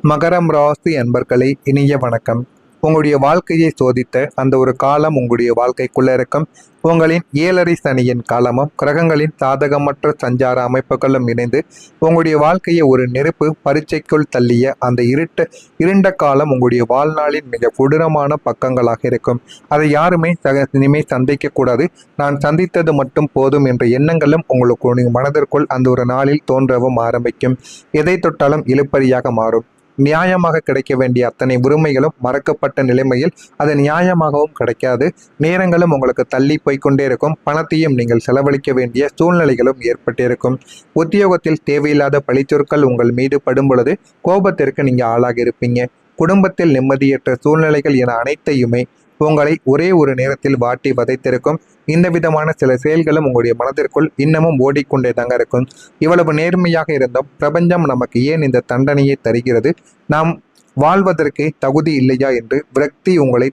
மகரம் ராசி அன்பர்களே, இனிய வணக்கம். உங்களுடைய வாழ்க்கையை சோதித்த அந்த ஒரு காலம் உங்களுடைய வாழ்க்கைக்குள்ள இருக்கும். உங்களின் 7.5 சனியின் காலமும் கிரகங்களின் சாதகமற்ற சஞ்சார அமைப்புகளும் இணைந்து உங்களுடைய வாழ்க்கையை ஒரு நெருப்பு பரீட்சைக்குள் தள்ளிய அந்த இருண்ட காலம் உங்களுடைய வாழ்நாளின் மிக கொடூரமான பக்கங்களாக இருக்கும். அதை யாருமே இனிமேல் சந்திக்கக்கூடாது, நான் சந்தித்தது மட்டும் போதும் என்ற எண்ணங்களும் உங்களுக்கு மனதிற்குள் அந்த ஒரு நாளில் தோன்றவும் ஆரம்பிக்கும். எதை தொட்டாலும் இழுப்பறியாக மாறும். நியாயமாக கிடைக்க வேண்டிய அத்தனை உரிமைகளும் மறக்கப்பட்ட நிலைமையில் அது நியாயமாகவும் கிடைக்காது. நேரங்களும் உங்களுக்கு தள்ளி போய்கொண்டே இருக்கும். பணத்தையும் நீங்கள் செலவழிக்க வேண்டிய சூழ்நிலைகளும் ஏற்பட்டிருக்கும். உத்தியோகத்தில் தேவையில்லாத பழிச்சொற்கள் உங்கள் மீது படும் பொழுது கோபத்திற்கு நீங்கள் ஆளாகி இருப்பீங்க. குடும்பத்தில் நிம்மதியற்ற சூழ்நிலைகள் என அனைத்தையுமே உங்களை ஒரே ஒரு நேரத்தில் வாட்டி வதைத்திருக்கும். இந்த விதமான சில செயல்களும் உங்களுடைய மனதிற்குள் இன்னமும் ஓடிக்கொண்டே தாங்க இருக்கும். இவ்வளவு நேர்மையாக இருந்தும் பிரபஞ்சம் நமக்கு ஏன் இந்த தண்டனையை தருகிறது? நாம் வாழ்வதற்கு தகுதி இல்லையா என்று விரக்தி உங்களை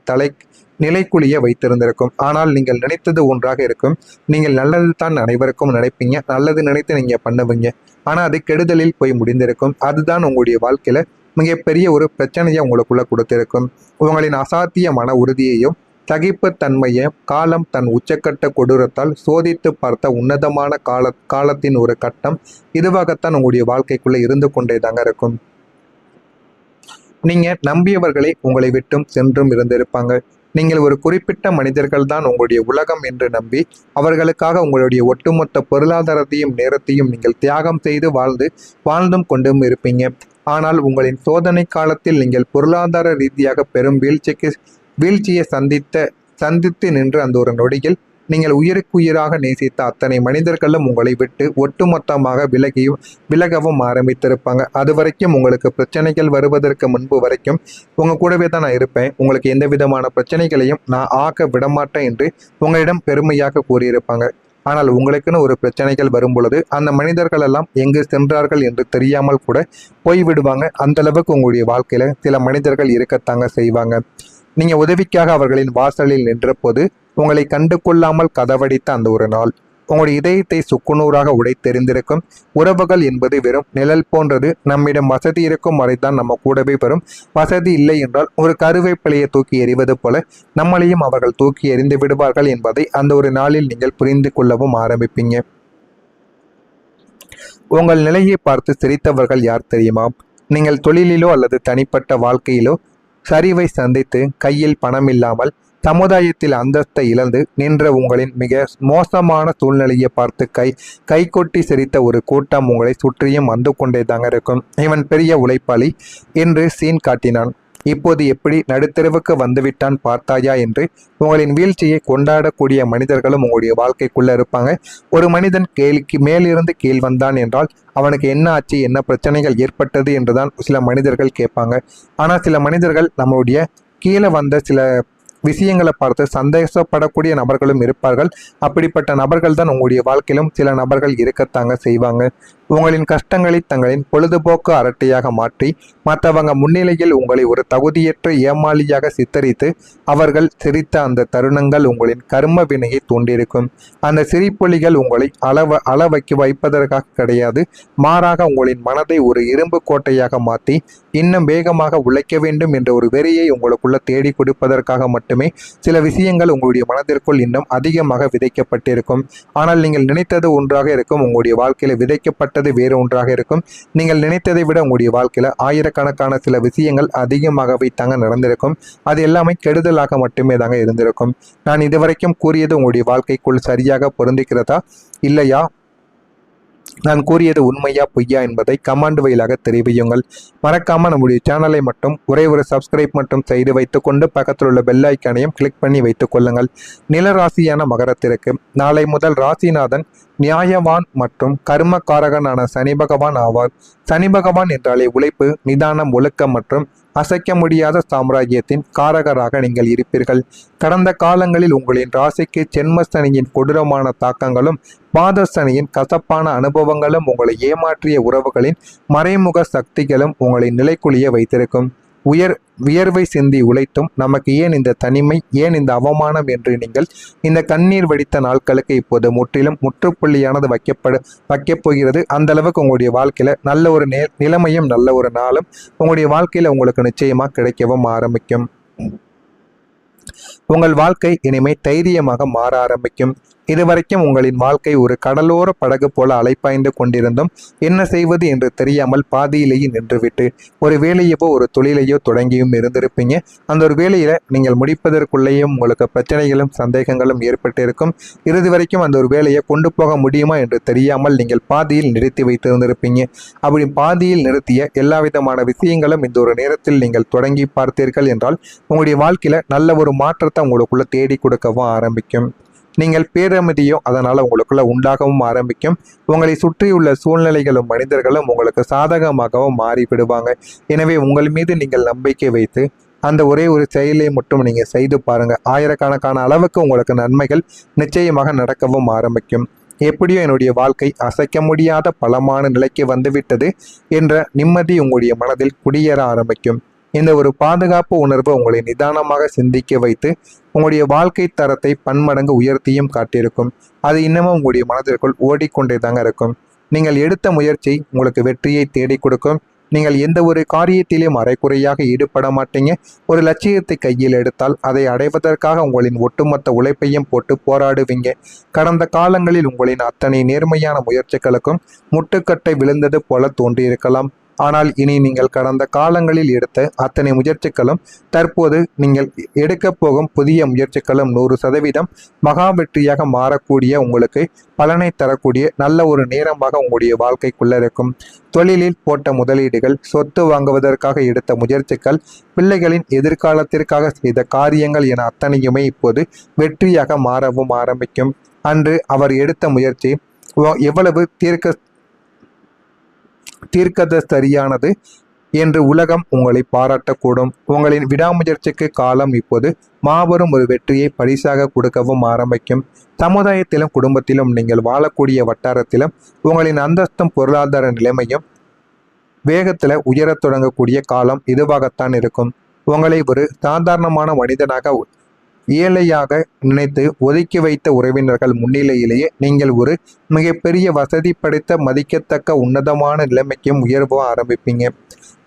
நிலைக்குழிய வைத்திருந்திருக்கும். ஆனால் நீங்கள் நினைத்தது ஒன்றாக இருக்கும். நீங்கள் நல்லது தான் அனைவருக்கும் நினைப்பீங்க, நல்லது நினைத்து நீங்கள் பண்ணுவீங்க. ஆனால் அது கெடுதலில் போய் முடிந்திருக்கும். அதுதான் உங்களுடைய வாழ்க்கையில மிகப்பெரிய ஒரு பிரச்சனையை உங்களுக்குள்ள கொடுத்திருக்கும். உங்களின் அசாத்திய மன உறுதியையும் சகிப்புத்தன்மையை காலம் தன் உச்சக்கட்ட கொடூரத்தால் சோதித்து பார்த்த உன்னதமான காலத்தின் ஒரு கட்டம் இதுவாகத்தான் உங்களுடைய வாழ்க்கைக்குள்ள இருந்து கொண்டே தாங்க இருக்கும். நீங்க நம்பியவர்களை உங்களை விட்டும் சென்றும் இருந்திருப்பாங்க. நீங்கள் ஒரு குறிப்பிட்ட மனிதர்கள் தான் உங்களுடைய உலகம் என்று நம்பி அவர்களுக்காக உங்களுடைய ஒட்டுமொத்த பொருளாதாரத்தையும் நேரத்தையும் நீங்கள் தியாகம் செய்து வாழ்ந்தும் கொண்டும் இருப்பீங்க. ஆனால் உங்களின் சோதனை காலத்தில் நீங்கள் பொருளாதார ரீதியாக பெரும் வீழ்ச்சியை சந்தித்து நின்று அந்த ஒரு நொடியில் நீங்கள் உயிருக்குயிராக நேசித்த அத்தனை மனிதர்களும் உங்களை விட்டு ஒட்டுமொத்தமாக விலகவும் ஆரம்பித்திருப்பாங்க. அது வரைக்கும் உங்களுக்கு பிரச்சனைகள் வருவதற்கு முன்பு வரைக்கும் உங்க கூடவே தான் நான் இருப்பேன், உங்களுக்கு எந்த விதமான பிரச்சனைகளையும் நான் ஆக்க விடமாட்டேன் என்று உங்களிடம் பெருமையாக கூறியிருப்பாங்க. ஆனால் உங்களுக்குன்னு ஒரு பிரச்சனைகள் வரும் பொழுது அந்த மனிதர்கள் எல்லாம் எங்கு சென்றார்கள் என்று தெரியாமல் கூட போய்விடுவாங்க. அந்த அளவுக்கு உங்களுடைய வாழ்க்கையில சில மனிதர்கள் இருக்கத்தாங்க செய்வாங்க. நீங்க உதவிக்காக அவர்களின் வாசலில் நின்ற போது உங்களை கண்டு கொள்ளாமல் கதவடித்த அந்த ஒரு நாள் உங்களுடைய இதயத்தை சுக்குநூறாக உடைத்தெறிந்திருக்கும். உறவுகள் என்பது வெறும் நிழல் போன்றது. நம்மிடம் வசதி இருக்கும் வரைதான் நம்ம கூடவே வரும். வசதி இல்லை என்றால் ஒரு கருவேப்பிலையை தூக்கி எறிவது போல நம்மளையும் அவர்கள் தூக்கி எறிந்து விடுவார்கள் என்பதை அந்த ஒரு நாளில் நீங்கள் புரிந்து கொள்ளவும் ஆரம்பிப்பீங்க. உங்கள் நிலையை பார்த்து சிரித்தவர்கள் யார் தெரியுமா? நீங்கள் தொழிலிலோ அல்லது தனிப்பட்ட வாழ்க்கையிலோ சரிவை சந்தித்து கையில் பணம் இல்லாமல் சமுதாயத்தில் அந்தஸ்தை இழந்து நின்ற உங்களின் மிக மோசமான சூழ்நிலையை பார்த்து கை கொட்டி சிரித்த ஒரு கூட்டம் உங்களை சுற்றியும் வந்து கொண்டே தாங்க இருக்கும். இவன் பெரிய உழைப்பாளி என்று சீன் காட்டினான், இப்போது எப்படி நடுத்தெருவுக்கு வந்துவிட்டான் பார்த்தாயா என்று உங்களின் வீழ்ச்சியை கொண்டாடக்கூடிய மனிதர்களும் உங்களுடைய வாழ்க்கைக்குள்ள இருப்பாங்க. ஒரு மனிதன் மேலிருந்து கீழ் வந்தான் என்றால் அவனுக்கு என்ன ஆச்சு, என்ன பிரச்சனைகள் ஏற்பட்டது என்றுதான் சில மனிதர்கள் கேட்பாங்க. ஆனால் சில மனிதர்கள் நம்மளுடைய கீழே வந்த சில விஷயங்களை பார்த்து சந்தேகப்படக்கூடிய நபர்களும் இருப்பார்கள். அப்படிப்பட்ட நபர்கள் தான் உங்களுடைய வாழ்க்கையிலும் சில நபர்கள் இருக்கத்தாங்க செய்வாங்க. உங்களின் கஷ்டங்களை தங்களின் பொழுதுபோக்கு அரட்டையாக மாற்றி மற்றவங்க முன்னிலையில் உங்களை ஒரு தகுதியற்ற ஏமாளியாக சித்தரித்து அவர்கள் சிரித்த அந்த தருணங்கள் உங்களின் கர்ம வினையை தூண்டியிருக்கும். அந்த சிரிப்பொலிகள் உங்களை வைப்பதற்காக கிடையாது, மாறாக உங்களின் மனதை ஒரு இரும்பு கோட்டையாக மாற்றி இன்னும் வேகமாக உழைக்க வேண்டும் என்ற ஒரு வெறியை உங்களுக்குள்ள தேடி கொடுப்பதற்காக மட்டுமே சில விஷயங்கள் உங்களுடைய மனதிற்குள் இன்னும் அதிகமாக விதைக்கப்பட்டிருக்கும். ஆனால் நீங்கள் நினைத்தது ஒன்றாக இருக்கும், உங்களுடைய வாழ்க்கையில விதைக்கப்பட்ட வேறு ஒன்றாக இருக்கும். நீங்கள் நினைத்ததை விட உங்களுடைய வாழ்க்கையில ஆயிரக்கணக்கான சில விஷயங்கள் அதிகமாகவே தாங்க நடந்திருக்கும். அது எல்லாமே கெடுதலாக மட்டுமே தாங்க இருந்திருக்கும். நான் இதுவரைக்கும் கூறியது உங்களுடைய வாழ்க்கைக்குள் சரியாக பொருந்துகிறதா இல்லையா, நான் கூறியது உண்மையா பொய்யா என்பதை கமெண்ட் வழியாக தெரிவியுங்கள். மறக்காம நம்முடைய சேனலை மட்டும் ஒரே ஒரு சப்ஸ்கிரைப் மட்டும் செய்து வைத்துக்கொண்டு பக்கத்தில் உள்ள பெல் ஐக்கானையும் கிளிக் பண்ணி வைத்துக் கொள்ளுங்கள். நிலராசியான மகரத்திற்கு நாளை முதல் ராசிநாதன் நியாயவான் மற்றும் கர்மகாரகனான சனி பகவான் ஆவார். சனி பகவான் என்றாலே உழைப்பு, நிதானம், ஒழுக்கம் மற்றும் அசைக்க முடியாத சாம்ராஜ்யத்தின் காரகராக நீங்கள் இருப்பீர்கள். கடந்த காலங்களில் உங்களின் ராசிக்கு ஜென்ம சனியின் கொடூரமான தாக்கங்களும் பாத சனியின் கசப்பான அனுபவங்களும் உங்களை ஏமாற்றிய உறவுகளின் மறைமுக சக்திகளும் உங்களை நிலைக்குழிய வைத்திருக்கும். வியர்வை சிந்தி உழைத்தும் நமக்கு ஏன் இந்த தனிமை, ஏன் இந்த அவமானம் என்று நீங்கள் இந்த கண்ணீர் வடித்த நாட்களுக்கு இப்போது முற்றுப்புள்ளியானது வைக்கப் போகிறது. அந்த அளவுக்கு உங்களுடைய வாழ்க்கையில நல்ல ஒரு நிலைமையும் நல்ல ஒரு நாளும் உங்களுடைய வாழ்க்கையில உங்களுக்கு நிச்சயமா கிடைக்கவும் ஆரம்பிக்கும். உங்கள் வாழ்க்கை இனிமே தைரியமாக மாற ஆரம்பிக்கும். இதுவரைக்கும் உங்களின் வாழ்க்கை ஒரு கடலோர படகு போல அலைப்பாய்ந்து கொண்டிருந்தும் என்ன செய்வது என்று தெரியாமல் பாதியிலேயே நின்றுவிட்டு ஒரு வேலையவோ ஒரு தொழிலையோ தொடங்கியும் இருந்திருப்பீங்க. அந்த ஒரு வேலையில நீங்கள் முடிப்பதற்குள்ளேயும் உங்களுக்கு பிரச்சனைகளும் சந்தேகங்களும் ஏற்பட்டிருக்கும். இறுதி வரைக்கும் அந்த ஒரு வேலையை கொண்டு போக முடியுமா என்று தெரியாமல் நீங்கள் பாதியில் நிறுத்தி வைத்திருந்திருப்பீங்க. அப்படி பாதியில் நிறுத்திய எல்லா விதமான விஷயங்களும் இந்த ஒரு நேரத்தில் நீங்கள் தொடங்கி பார்த்தீர்கள் என்றால் உங்களுடைய வாழ்க்கையில நல்ல ஒரு மாற்றத்தை உங்களுக்குள்ள தேடி கொடுக்கவும் ஆரம்பிக்கும். நீங்கள் பேரமைதியோ அதனால் உங்களுக்குள்ள உண்டாகவும் ஆரம்பிக்கும். உங்களை சுற்றியுள்ள சூழ்நிலைகளும் மனிதர்களும் உங்களுக்கு சாதகமாகவும் மாறிவிடுவாங்க. எனவே உங்கள் மீது நீங்கள் நம்பிக்கை வைத்து அந்த ஒரே ஒரு செயலை மட்டும் நீங்கள் செய்து பாருங்கள். ஆயிரக்கணக்கான அளவுக்கு உங்களுக்கு நன்மைகள் நிச்சயமாக நடக்கவும் ஆரம்பிக்கும். எப்படியோ என்னுடைய வாழ்க்கை அசைக்க முடியாத பலமான நிலைக்கு வந்துவிட்டது என்ற நிம்மதி உங்களுடைய மனதில் குடியேற ஆரம்பிக்கும். இந்த ஒரு பாதுகாப்பு உணர்வு உங்களை நிதானமாக சிந்திக்க வைத்து உங்களுடைய வாழ்க்கை தரத்தை பன்மடங்கு உயர்த்தியும் காட்டியிருக்கும். அது இன்னமும் உங்களுடைய மனதிற்குள் ஓடிக்கொண்டே தாங்க இருக்கும். நீங்கள் எடுத்த முயற்சி உங்களுக்கு வெற்றியை தேடி கொடுக்கும். நீங்கள் எந்த ஒரு காரியத்திலும் அரைக்குறையாக ஈடுபட மாட்டீங்க. ஒரு லட்சியத்தை கையில் எடுத்தால் அதை அடைவதற்காக உங்களின் ஒட்டுமொத்த உழைப்பையும் போட்டு போராடுவீங்க. கடந்த காலங்களில் உங்களின் அத்தனை நேர்மையான முயற்சிகளுக்கும் முட்டுக்கட்டை விழுந்தது போல தோன்றியிருக்கலாம். ஆனால் இனி நீங்கள் கடந்த காலங்களில் எடுத்த அத்தனை முயற்சிகளும் தற்போது நீங்கள் எடுக்கப் போகும் புதிய முயற்சிகளும் 100% மகா வெற்றியாக மாறக்கூடிய உங்களுக்கு பலனை தரக்கூடிய நல்ல ஒரு நேரமாக உங்களுடைய வாழ்க்கைக்குள்ள இருக்கும். தொழிலில் போட்ட முதலீடுகள், சொத்து வாங்குவதற்காக எடுத்த முயற்சிகள், பிள்ளைகளின் எதிர்காலத்திற்காக செய்த காரியங்கள் என அத்தனையுமே இப்போது வெற்றியாக மாறவும் ஆரம்பிக்கும். அன்று அவர் எடுத்த முயற்சி எவ்வளவு தீர்க்கத சரியானது என்று உலகம் உங்களை பாராட்டக்கூடும். உங்களின் விடாமுயற்சிக்கு காலம் இப்போது மாபெரும் ஒரு வெற்றியை பரிசாக கொடுக்கவும் ஆரம்பிக்கும். சமுதாயத்திலும் குடும்பத்திலும் நீங்கள் வாழக்கூடிய வட்டாரத்திலும் உங்களின் அந்தஸ்தும் பொருளாதார நிலைமையும் வேகத்தில் உயரத் தொடங்கக்கூடிய காலம் இதுவாகத்தான் இருக்கும். உங்களை ஒரு சாதாரணமான மனிதனாக ஏழையாக நினைத்து ஒதுக்கி வைத்த உறவினர்கள் முன்னிலையிலேயே நீங்கள் ஒரு மிகப்பெரிய வசதி படைத்த மதிக்கத்தக்க உன்னதமான நிலைமைக்கும் உயர்வ ஆரம்பிப்பீங்க.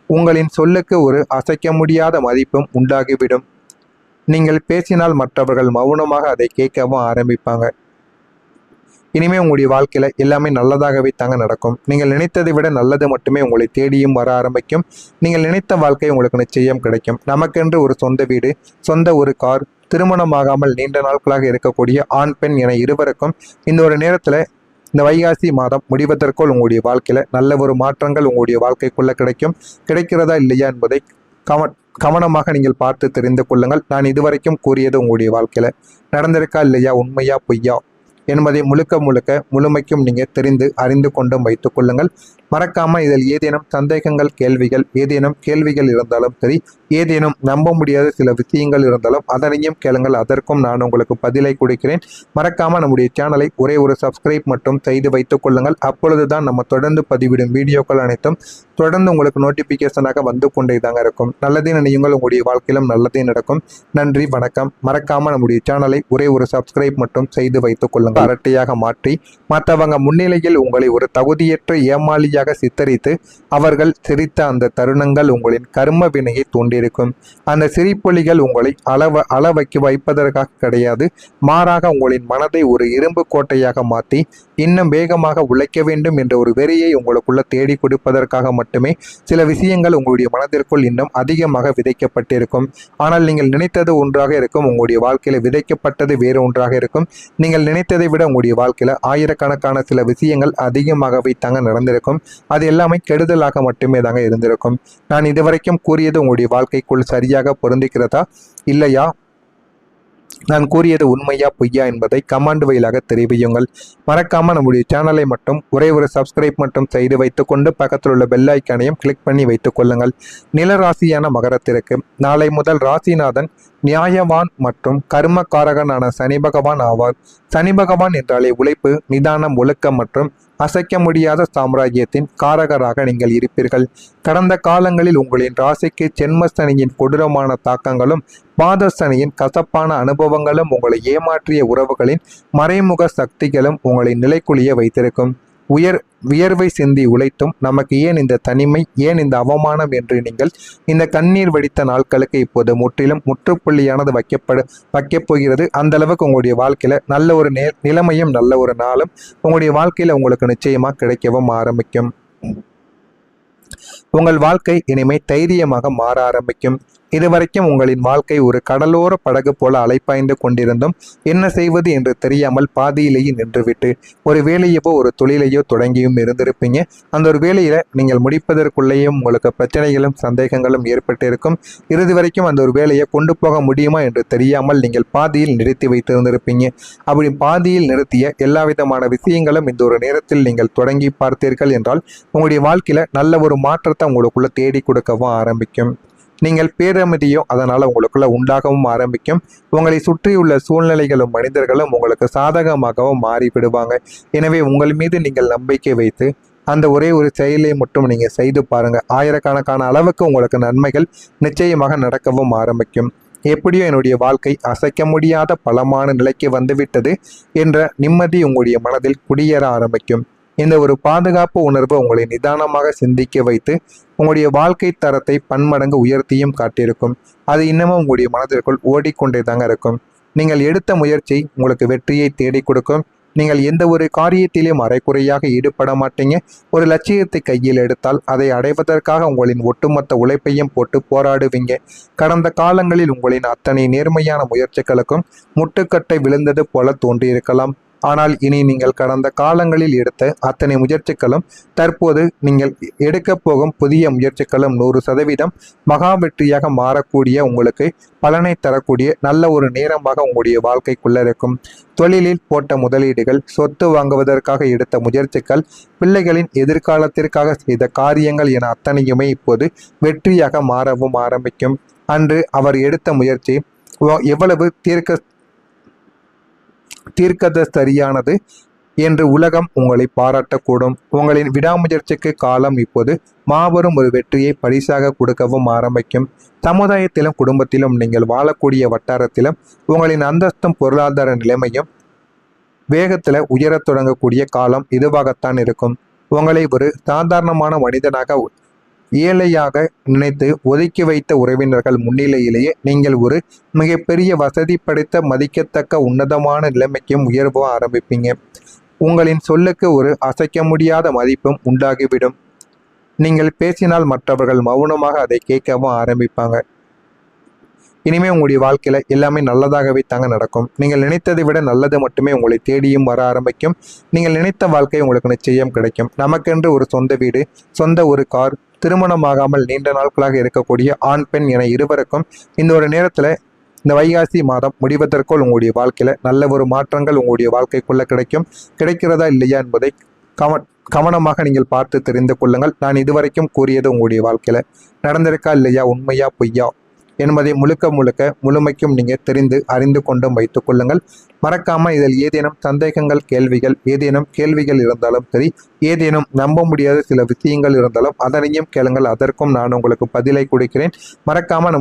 உங்களின் சொல்லுக்கு ஒரு அசைக்க முடியாத மதிப்பும் உண்டாகிவிடும். நீங்கள் பேசினால் மற்றவர்கள் மௌனமாக அதை கேட்கவும் ஆரம்பிப்பாங்க. இனிமேல் உங்களுடைய வாழ்க்கையில் எல்லாமே நல்லதாகவே தாங்க நடக்கும். நீங்கள் நினைத்ததை விட நல்லது மட்டுமே உங்களை தேடியும் வர ஆரம்பிக்கும். நீங்கள் நினைத்த வாழ்க்கை உங்களுக்கு நிச்சயம் கிடைக்கும். நமக்கென்று ஒரு சொந்த வீடு, சொந்த ஒரு கார், திருமணமாகாமல் நீண்ட நாட்களாக இருக்கக்கூடிய ஆண் பெண் என இருவருக்கும் இந்த ஒரு நேரத்தில் இந்த வைகாசி மாதம் முடிவதற்குள் உங்களுடைய வாழ்க்கையில் நல்ல ஒரு மாற்றங்கள் உங்களுடைய வாழ்க்கைக்குள்ளே கிடைக்கிறதா இல்லையா என்பதை கவனமாக நீங்கள் பார்த்து தெரிந்து கொள்ளுங்கள். நான் இதுவரைக்கும் கூறியது உங்களுடைய வாழ்க்கையில் நடந்திருக்கா இல்லையா, உண்மையா பொய்யா என்பதை முழுமைக்கும் நீங்கள் தெரிந்து அறிந்து கொண்டும் வைத்துக் கொள்ளுங்கள். மறக்காமல் இதில் ஏதேனும் சந்தேகங்கள் ஏதேனும் கேள்விகள் இருந்தாலும் சரி, ஏதேனும் நம்ப முடியாத சில விஷயங்கள் இருந்தாலும் அதனையும் கேளுங்கள். அதற்கும் நான் உங்களுக்கு பதிலை கொடுக்கிறேன். மறக்காமல் நம்முடைய சேனலை ஒரே ஒரு சப்ஸ்கிரைப் மட்டும் செய்து வைத்துக் கொள்ளுங்கள். அப்பொழுதுதான் நம்ம தொடர்ந்து பதிவிடும் வீடியோக்கள் அனைத்தும் தொடர்ந்து உங்களுக்கு நோட்டிபிகேஷனாக வந்து கொண்டே தாங்க இருக்கும். நல்லதே நினையுங்கள், உங்களுடைய வாழ்க்கையிலும் நல்லதே நடக்கும். நன்றி, வணக்கம். மறக்காமல் நம்முடைய சேனலை ஒரே ஒரு சப்ஸ்கிரைப் மட்டும் செய்து வைத்துக் கொள்ளுங்கள். அரட்டையாக மாற்றி மற்றவங்க முன்னிலையில் உங்களை ஒரு தகுதியற்ற ஏமாளியாக சித்தரித்து அவர்கள் சிரித்த அந்த தருணங்கள் உங்களின் கர்ம வினையை தூண்டியிருக்கும். அந்த சிரிப்பொலிகள் உங்களை வைப்பதற்காக கிடையாது, மாறாக உங்களின் மனதை ஒரு இரும்பு கோட்டையாக மாற்றி இன்னும் வேகமாக உழைக்க வேண்டும் என்ற ஒரு வெறியை உங்களுக்குள்ள தேடி கொடுப்பதற்காக மட்டுமே சில விஷயங்கள் உங்களுடைய மனதிற்குள் இன்னும் அதிகமாக விதைக்கப்பட்டிருக்கும். ஆனால் நீங்கள் நினைத்தது ஒன்றாக இருக்கும், உங்களுடைய வாழ்க்கையில விதைக்கப்பட்டது வேறு ஒன்றாக இருக்கும். நீங்கள் நினைத்ததை விட உங்களுடைய வாழ்க்கையில ஆயிரக்கணக்கான சில விஷயங்கள் அதிகமாகவே தாங்க நடந்திருக்கும். அது எல்லாமே கெடுதலாக மட்டுமே தாங்க இருந்திருக்கும். நான் இதுவரைக்கும் கூறியது உங்களுடைய வாழ்க்கைக்குள் சரியாக பொருந்துகிறதா இல்லையா, நான் கூறியது உண்மையா பொய்யா என்பதை கமெண்ட் வழியாக தெரிவியுங்கள். மறக்காம நம்முடைய சேனலை மட்டும் ஒரே ஒரு சப்ஸ்கிரைப் மட்டும் செய்து வைத்துக்கொண்டு பக்கத்தில் உள்ள பெல் ஐக்கானையும் கிளிக் பண்ணி வைத்துக் கொள்ளுங்கள். நில ராசியான மகரத்திற்கு நாளை முதல் ராசிநாதன் நியாயவான் மற்றும் கர்மகாரகனான சனி பகவான் ஆவார். சனி பகவான் என்றாலே உழைப்பு, நிதானம், ஒழுக்கம் மற்றும் அசைக்க முடியாத சாம்ராஜ்யத்தின் காரகராக நீங்கள் இருப்பீர்கள். கடந்த காலங்களில் உங்களின் ராசிக்கு ஜென்மசனியின் கொடூரமான தாக்கங்களும் பாதசனியின் கசப்பான அனுபவங்களும் உங்களை ஏமாற்றிய உறவுகளின் மறைமுக சக்திகளும் உங்களை நிலைக்குலிய வைத்திருக்கும். வியர்வை சிந்தி உழைத்தும் நமக்கு ஏன் இந்த தனிமை, ஏன் இந்த அவமானம் என்று நீங்கள் இந்த கண்ணீர் வடித்த நாட்களுக்கு இப்போது முற்றிலும் முற்றுப்புள்ளியானது வைக்கப் போகிறது. அந்த அளவுக்கு உங்களுடைய வாழ்க்கையில நல்ல ஒரு நிலைமையும் நல்ல ஒரு நாளும் உங்களுடைய வாழ்க்கையில உங்களுக்கு நிச்சயமா கிடைக்கவும் ஆரம்பிக்கும். உங்கள் வாழ்க்கை இனிமே தைரியமாக மாற ஆரம்பிக்கும். இதுவரைக்கும் உங்களின் வாழ்க்கை ஒரு கடலோர படகு போல அலைப்பாய்ந்து கொண்டிருந்தும் என்ன செய்வது என்று தெரியாமல் பாதியிலேயே நின்றுவிட்டு ஒரு வேலையவோ ஒரு தொழிலையோ தொடங்கியும் இருந்திருப்பீங்க. அந்த ஒரு வேலையில நீங்கள் முடிப்பதற்குள்ளேயும் உங்களுக்கு பிரச்சனைகளும் சந்தேகங்களும் ஏற்பட்டிருக்கும். இறுதி வரைக்கும் அந்த ஒரு வேலையை கொண்டு போக முடியுமா என்று தெரியாமல் நீங்கள் பாதியில் நிறுத்தி வைத்திருந்திருப்பீங்க. அப்படி பாதியில் நிறுத்திய எல்லா விதமான விஷயங்களும் இந்த ஒரு நேரத்தில் நீங்கள் தொடங்கி பார்த்தீர்கள் என்றால் உங்களுடைய வாழ்க்கையில நல்ல ஒரு மாற்றத்தை உங்களுக்குள்ள தேடி கொடுக்கவும் ஆரம்பிக்கும். நீங்கள் பேரமைதியோ அதனால் உங்களுக்குள்ள உண்டாகவும் ஆரம்பிக்கும். உங்களை சுற்றியுள்ள சூழ்நிலைகளும் மனிதர்களும் உங்களுக்கு சாதகமாகவும் மாறிவிடுவாங்க. எனவே உங்கள் மீது நீங்கள் நம்பிக்கை வைத்து அந்த ஒரே ஒரு செயலை மட்டும் நீங்கள் செய்து பாருங்க. ஆயிரக்கணக்கான அளவுக்கு உங்களுக்கு நன்மைகள் நிச்சயமாக நடக்கவும் ஆரம்பிக்கும். எப்படியோ என்னுடைய வாழ்க்கை அசைக்க முடியாத பலமான நிலைக்கு வந்துவிட்டது என்ற நிம்மதி உங்களுடைய மனதில் குடியேற ஆரம்பிக்கும். இந்த ஒரு பாதுகாப்பு உணர்வு உங்களை நிதானமாக சிந்திக்க வைத்து உங்களுடைய வாழ்க்கை தரத்தை பன்மடங்கு உயர்த்தியும் காட்டியிருக்கும். அது இன்னமும் உங்களுடைய மனதிற்குள் ஓடிக்கொண்டே தாங்க இருக்கும். நீங்கள் எடுத்த முயற்சி உங்களுக்கு வெற்றியை தேடி கொடுக்கும். நீங்கள் எந்த ஒரு காரியத்திலும் அரைக்குறையாக ஈடுபட மாட்டீங்க. ஒரு லட்சியத்தை கையில் எடுத்தால் அதை அடைவதற்காக உங்களின் ஒட்டுமொத்த உழைப்பையும் போட்டு போராடுவீங்க. கடந்த காலங்களில் உங்களின் அத்தனை நேர்மையான முயற்சிகளுக்கும் முட்டுக்கட்டை விழுந்தது போல தோன்றியிருக்கலாம். ஆனால் இனி நீங்கள் கடந்த காலங்களில் எடுத்த அத்தனை முயற்சிகளும் தற்போது நீங்கள் எடுக்கப் போகும் புதிய முயற்சிகளும் 100% மகா வெற்றியாக மாறக்கூடிய உங்களுக்கு பலனை தரக்கூடிய நல்ல ஒரு நேரமாக உங்களுடைய வாழ்க்கைக்குள்ள இருக்கும். தொழிலில் போட்ட முதலீடுகள், சொத்து வாங்குவதற்காக எடுத்த முயற்சிகள், பிள்ளைகளின் எதிர்காலத்திற்காக செய்த காரியங்கள் என அத்தனையுமே இப்போது வெற்றியாக மாறவும் ஆரம்பிக்கும். அன்று அவர் எடுத்த முயற்சி எவ்வளவு தீர்க்கத சரியானது என்று உலகம் உங்களை பாராட்டக்கூடும். உங்களின் விடாமுயற்சிக்கு காலம் இப்போது மாபெரும் ஒரு வெற்றியை பரிசாக கொடுக்கவும் ஆரம்பிக்கும். சமுதாயத்திலும் குடும்பத்திலும் நீங்கள் வாழக்கூடிய வட்டாரத்திலும் உங்களின் அந்தஸ்தும் பொருளாதார நிலைமையும் வேகத்தில் உயரத் தொடங்கக்கூடிய காலம் இதுவாகத்தான் இருக்கும். உங்களை ஒரு சாதாரணமான மனிதனாக ஏழையாக நினைத்து ஒதுக்கி வைத்த உறவினர்கள் முன்னிலையிலேயே நீங்கள் ஒரு மிகப்பெரிய வசதி படைத்த மதிக்கத்தக்க உன்னதமான நிலைமைக்கும் உயர்வ ஆரம்பிப்பீங்க. உங்களின் சொல்லுக்கு ஒரு அசைக்க முடியாத மதிப்பும் உண்டாகிவிடும். நீங்கள் பேசினால் மற்றவர்கள் மௌனமாக அதை கேட்கவும் ஆரம்பிப்பாங்க. இனிமேல் உங்களுடைய வாழ்க்கையில் எல்லாமே நல்லதாகவே தாங்க நடக்கும். நீங்கள் நினைத்ததை விட நல்லது மட்டுமே உங்களை தேடியும் வர ஆரம்பிக்கும். நீங்கள் நினைத்த வாழ்க்கை உங்களுக்கு நிச்சயம் கிடைக்கும். நமக்கென்று ஒரு சொந்த வீடு, சொந்த ஒரு கார், திருமணமாகாமல் நீண்ட நாட்களாக இருக்கக்கூடிய ஆண் பெண் என இருவருக்கும் இந்த ஒரு நேரத்தில் இந்த வைகாசி மாதம் முடிவதற்குள் உங்களுடைய வாழ்க்கையில் நல்ல ஒரு மாற்றங்கள் உங்களுடைய வாழ்க்கைக்குள்ளே கிடைக்கிறதா இல்லையா என்பதை கவனமாக நீங்கள் பார்த்து தெரிந்து கொள்ளுங்கள். நான் இதுவரைக்கும் கூறியது உங்களுடைய வாழ்க்கையில் நடந்திருக்கா இல்லையா, உண்மையா பொய்யா என்பதை முழுமைக்கும் நீங்கள் தெரிந்து அறிந்து கொண்டும் வைத்துக் கொள்ளுங்கள். மறக்காமல் இதில் ஏதேனும் சந்தேகங்கள், ஏதேனும் கேள்விகள் இருந்தாலும் சரி, ஏதேனும் நம்ப முடியாத சில விஷயங்கள் இருந்தாலும் அதனையும் கேளுங்கள். அதற்கும் நான் உங்களுக்கு பதிலை கொடுக்கிறேன். மறக்காமல்